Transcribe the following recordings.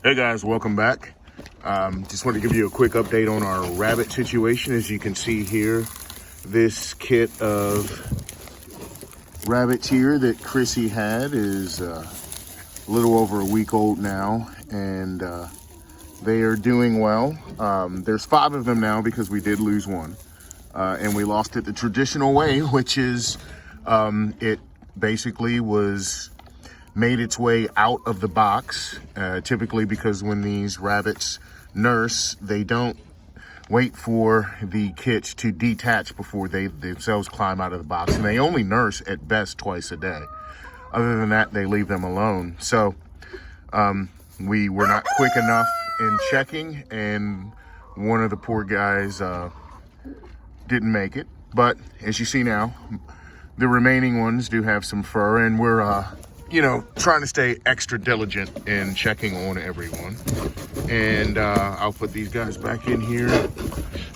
Hey guys, welcome back. Just wanted to give you a quick update on our rabbit situation. As you can see here, this kit of rabbits here that Chrissy had is a little over a week old now, and they are doing well. There's 5 of them now because we did lose one, and we lost it the traditional way, which is it basically made its way out of the box, typically because when these rabbits nurse, they don't wait for the kits to detach before they themselves climb out of the box, and they only nurse at best twice a day. Other than that, they leave them alone. So we were not quick enough in checking, and one of the poor guys didn't make it. But as you see now, the remaining ones do have some fur, and we're trying to stay extra diligent in checking on everyone. And I'll put these guys back in here.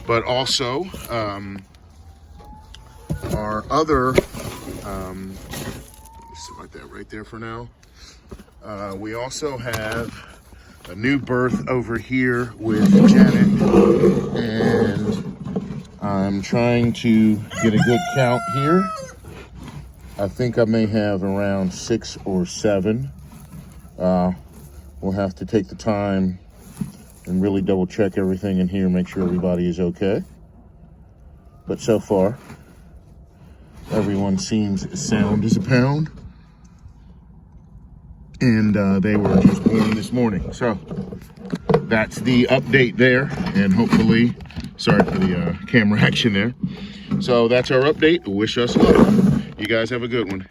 But also, our other, select that right there for now. We also have a new birth over here with Janet. And I'm trying to get a good count here. I think I may have around 6 or 7. We'll have to take the time and really double check everything in here, make sure everybody is okay. But so far, everyone seems as sound as a pound. And they were just born this morning. So that's the update there. And hopefully, sorry for the camera action there. So that's our update. Wish us luck. You guys have a good one.